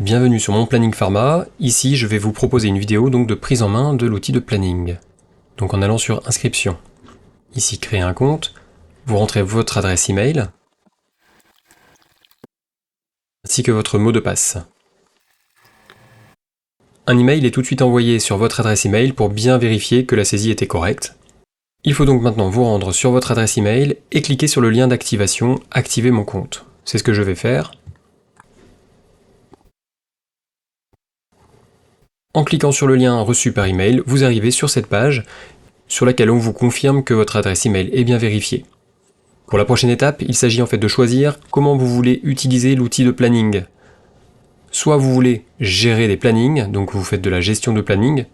Bienvenue sur mon planning pharma. Ici, je vais vous proposer une vidéo donc de prise en main de l'outil de planning. Donc en allant sur inscription. Ici, créer un compte. Vous rentrez votre adresse email ainsi que votre mot de passe. Un email est tout de suite envoyé sur votre adresse email pour bien vérifier que la saisie était correcte. Il faut donc maintenant vous rendre sur votre adresse email et cliquer sur le lien d'activation « Activer mon compte ». C'est ce que je vais faire. En cliquant sur le lien reçu par email, vous arrivez sur cette page sur laquelle on vous confirme que votre adresse email est bien vérifiée. Pour la prochaine étape, il s'agit en fait de choisir comment vous voulez utiliser l'outil de planning. Soit vous voulez gérer des plannings, donc vous faites de la gestion de planning,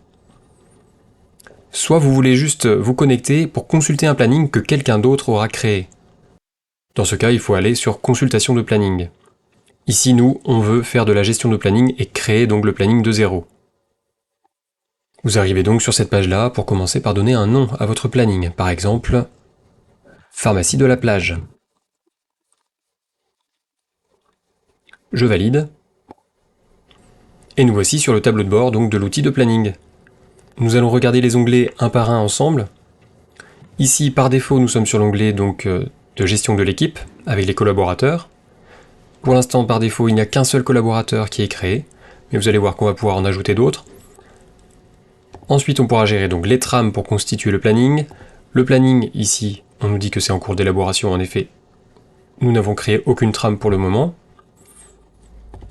soit vous voulez juste vous connecter pour consulter un planning que quelqu'un d'autre aura créé. Dans ce cas, il faut aller sur consultation de planning. Ici, nous, on veut faire de la gestion de planning et créer donc le planning de zéro. Vous arrivez donc sur cette page-là pour commencer par donner un nom à votre planning. Par exemple, pharmacie de la plage. Je valide. Et nous voici sur le tableau de bord donc de l'outil de planning. Nous allons regarder les onglets un par un ensemble. Ici, par défaut, nous sommes sur l'onglet donc de gestion de l'équipe avec les collaborateurs. Pour l'instant, par défaut, il n'y a qu'un seul collaborateur qui est créé, mais vous allez voir qu'on va pouvoir en ajouter d'autres. Ensuite, on pourra gérer donc les trames pour constituer le planning. Le planning, ici, on nous dit que c'est en cours d'élaboration, en effet. Nous n'avons créé aucune trame pour le moment.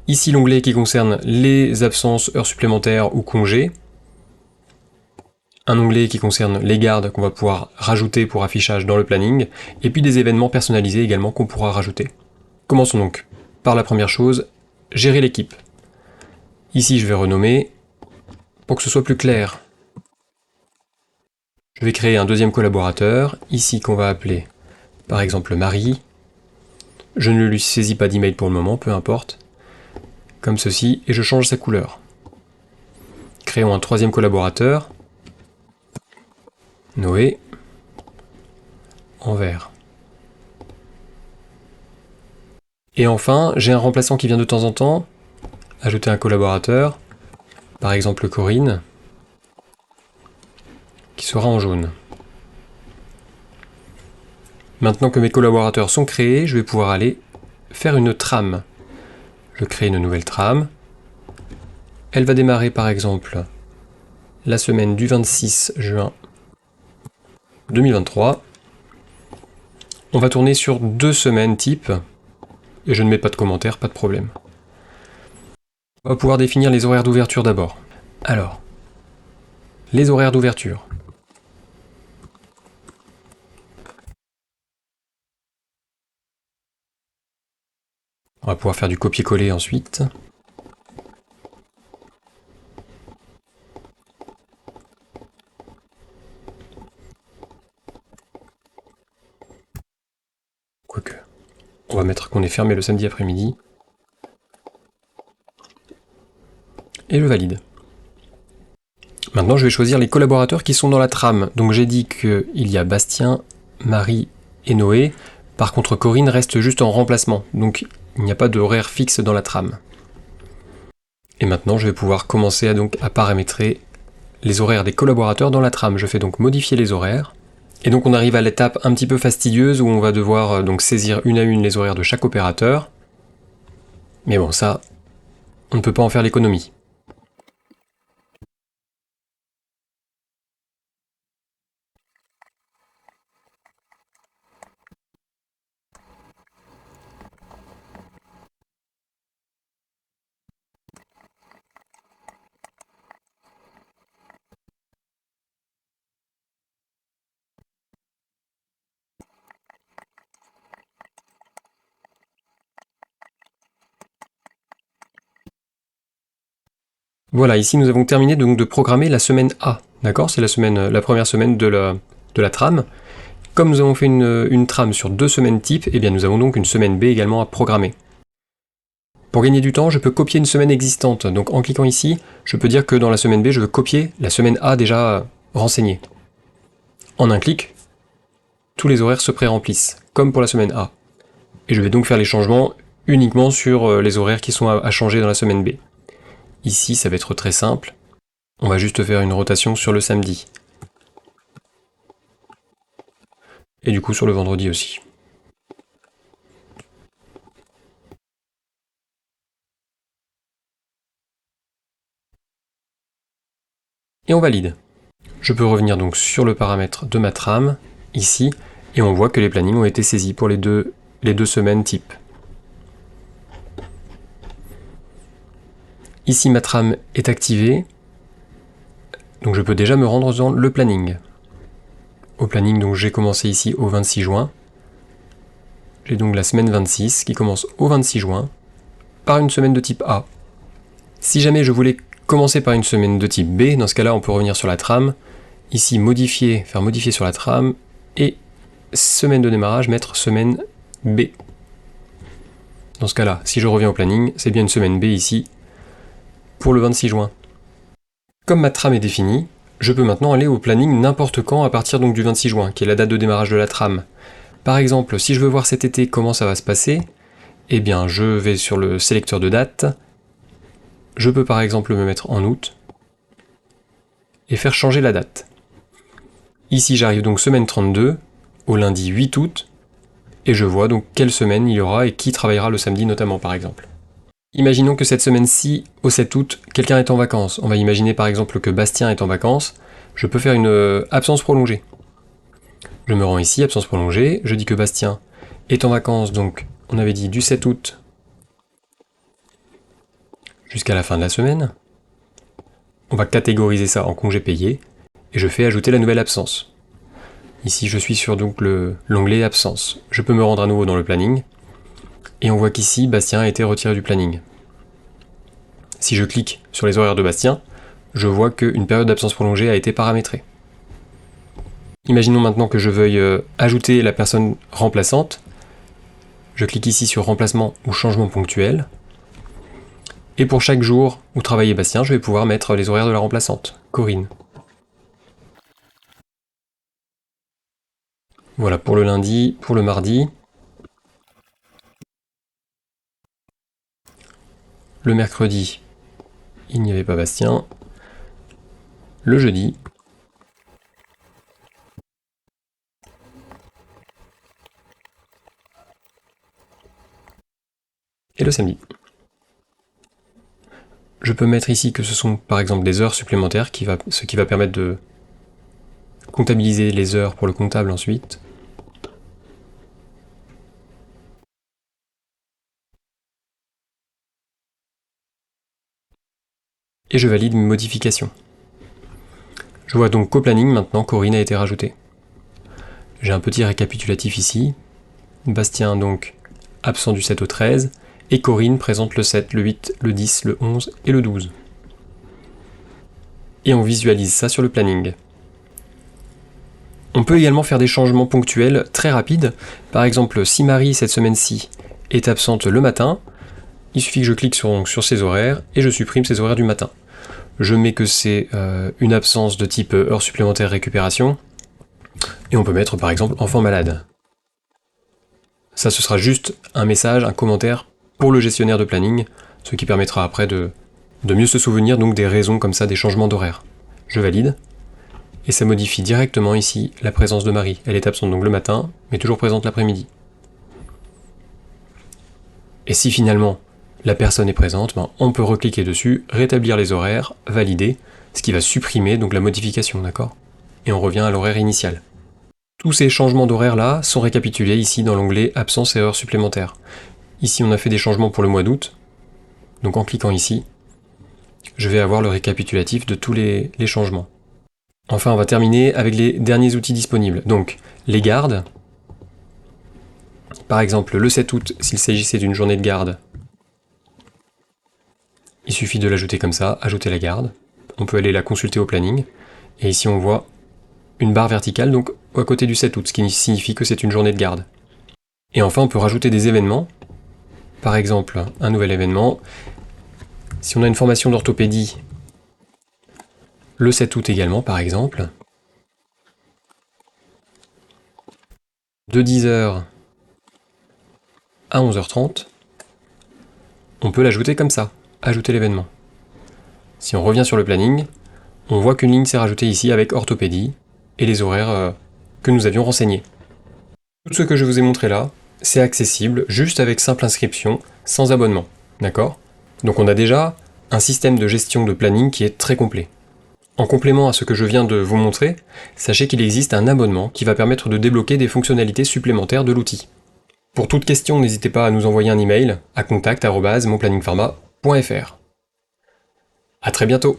Ici, l'onglet qui concerne les absences, heures supplémentaires ou congés. Un onglet qui concerne les gardes qu'on va pouvoir rajouter pour affichage dans le planning. Et puis des événements personnalisés également qu'on pourra rajouter. Commençons donc par la première chose, gérer l'équipe. Ici, je vais renommer pour que ce soit plus clair. Je vais créer un deuxième collaborateur, ici qu'on va appeler par exemple Marie. Je ne lui saisis pas d'email pour le moment, peu importe. Comme ceci, et je change sa couleur. Créons un troisième collaborateur. Noé. En vert. Et enfin, j'ai un remplaçant qui vient de temps en temps. Ajouter un collaborateur. Par exemple Corinne. Qui sera en jaune. Maintenant que mes collaborateurs sont créés, je vais pouvoir aller faire une trame. Je crée une nouvelle trame. Elle va démarrer par exemple la semaine du 26 juin 2023. On va tourner sur 2 semaines type, et je ne mets pas de commentaires, pas de problème. On va pouvoir définir les horaires d'ouverture d'abord. Alors, les horaires d'ouverture. On va pouvoir faire du copier-coller ensuite. Quoique, on va mettre qu'on est fermé le samedi après-midi. Et je valide. Maintenant, je vais choisir les collaborateurs qui sont dans la trame. Donc j'ai dit qu'il y a Bastien, Marie et Noé. Par contre, Corinne reste juste en remplacement. Donc il n'y a pas d'horaire fixe dans la trame. Et maintenant, je vais pouvoir commencer à paramétrer les horaires des collaborateurs dans la trame. Je fais donc modifier les horaires. Et donc on arrive à l'étape un petit peu fastidieuse où on va devoir donc saisir une à une les horaires de chaque opérateur. Mais bon, ça, on ne peut pas en faire l'économie. Voilà, ici nous avons terminé donc de programmer la semaine A, d'accord? C'est la première semaine de la trame. Comme nous avons fait une trame sur 2 semaines type, eh bien nous avons donc une semaine B également à programmer. Pour gagner du temps, je peux copier une semaine existante. Donc en cliquant ici, je peux dire que dans la semaine B, je veux copier la semaine A déjà renseignée. En un clic, tous les horaires se pré-remplissent, comme pour la semaine A. Et je vais donc faire les changements uniquement sur les horaires qui sont à changer dans la semaine B. ici ça va être très simple. On va juste faire une rotation sur le samedi. Et du coup sur le vendredi aussi. Et on valide. Je peux revenir donc sur le paramètre de ma trame, ici, et on voit que les plannings ont été saisis pour les deux semaines type. Ici ma trame est activée, donc je peux déjà me rendre dans le planning. Au planning, donc j'ai commencé ici au 26 juin. J'ai donc la semaine 26 qui commence au 26 juin par une semaine de type A. Si jamais je voulais commencer par une semaine de type B, dans ce cas-là on peut revenir sur la trame, ici modifier, faire modifier sur la trame, et semaine de démarrage, mettre semaine B. Dans ce cas-là, si je reviens au planning, c'est bien une semaine B ici, pour le 26 juin. Comme ma trame est définie, je peux maintenant aller au planning n'importe quand à partir donc du 26 juin, qui est la date de démarrage de la trame. Par exemple, si je veux voir cet été comment ça va se passer, eh bien je vais sur le sélecteur de date, je peux par exemple me mettre en août, et faire changer la date. Ici j'arrive donc semaine 32, au lundi 8 août, et je vois donc quelle semaine il y aura et qui travaillera le samedi notamment par exemple. Imaginons que cette semaine-ci, au 7 août, quelqu'un est en vacances. On va imaginer par exemple que Bastien est en vacances. Je peux faire une absence prolongée. Je me rends ici, absence prolongée, je dis que Bastien est en vacances, donc on avait dit du 7 août jusqu'à la fin de la semaine. On va catégoriser ça en congé payé, et je fais ajouter la nouvelle absence. Ici je suis sur donc l'onglet absence. Je peux me rendre à nouveau dans le planning, et on voit qu'ici Bastien a été retiré du planning. Si je clique sur les horaires de Bastien, je vois qu'une période d'absence prolongée a été paramétrée. Imaginons maintenant que je veuille ajouter la personne remplaçante. Je clique ici sur remplacement ou changement ponctuel. Et pour chaque jour où travaillait Bastien, je vais pouvoir mettre les horaires de la remplaçante, Corinne. Voilà pour le lundi, pour le mardi. Le mercredi, il n'y avait pas Bastien. Le jeudi. Et le samedi. Je peux mettre ici que ce sont par exemple des heures supplémentaires, ce qui va permettre de comptabiliser les heures pour le comptable ensuite. Et je valide mes modifications. Je vois donc qu'au planning maintenant, Corinne a été rajoutée. J'ai un petit récapitulatif ici. Bastien donc absent du 7 au 13, et Corinne présente le 7, le 8, le 10, le 11 et le 12. Et on visualise ça sur le planning. On peut également faire des changements ponctuels très rapides. Par exemple, si Marie, cette semaine-ci, est absente le matin, il suffit que je clique sur ses horaires et je supprime ses horaires du matin. Je mets que c'est une absence de type heure supplémentaire récupération, et on peut mettre par exemple enfant malade. Ça, ce sera juste un message, un commentaire pour le gestionnaire de planning, ce qui permettra après de mieux se souvenir donc des raisons comme ça, des changements d'horaire. Je valide, et ça modifie directement ici la présence de Marie. Elle est absente donc le matin, mais toujours présente l'après-midi. Et si finalement la personne est présente, on peut recliquer dessus, rétablir les horaires, valider, ce qui va supprimer donc la modification, d'accord? Et on revient à l'horaire initial. Tous ces changements d'horaire là sont récapitulés ici dans l'onglet absence et heures supplémentaires. Ici on a fait des changements pour le mois d'août, donc en cliquant ici, je vais avoir le récapitulatif de tous les changements. Enfin on va terminer avec les derniers outils disponibles, donc les gardes. Par exemple le 7 août, s'il s'agissait d'une journée de garde, il suffit de l'ajouter comme ça, ajouter la garde. On peut aller la consulter au planning, et ici on voit une barre verticale donc à côté du 7 août, ce qui signifie que c'est une journée de garde. Et enfin on peut rajouter des événements, par exemple un nouvel événement. Si on a une formation d'orthopédie, le 7 août également par exemple, de 10h à 11h30, on peut l'ajouter comme ça, ajouter l'événement. Si on revient sur le planning, on voit qu'une ligne s'est rajoutée ici avec orthopédie et les horaires que nous avions renseignés. Tout ce que je vous ai montré là, c'est accessible juste avec simple inscription, sans abonnement. D'accord? Donc on a déjà un système de gestion de planning qui est très complet. En complément à ce que je viens de vous montrer, sachez qu'il existe un abonnement qui va permettre de débloquer des fonctionnalités supplémentaires de l'outil. Pour toute question, n'hésitez pas à nous envoyer un email à contact@monplanningpharma.fr. À très bientôt!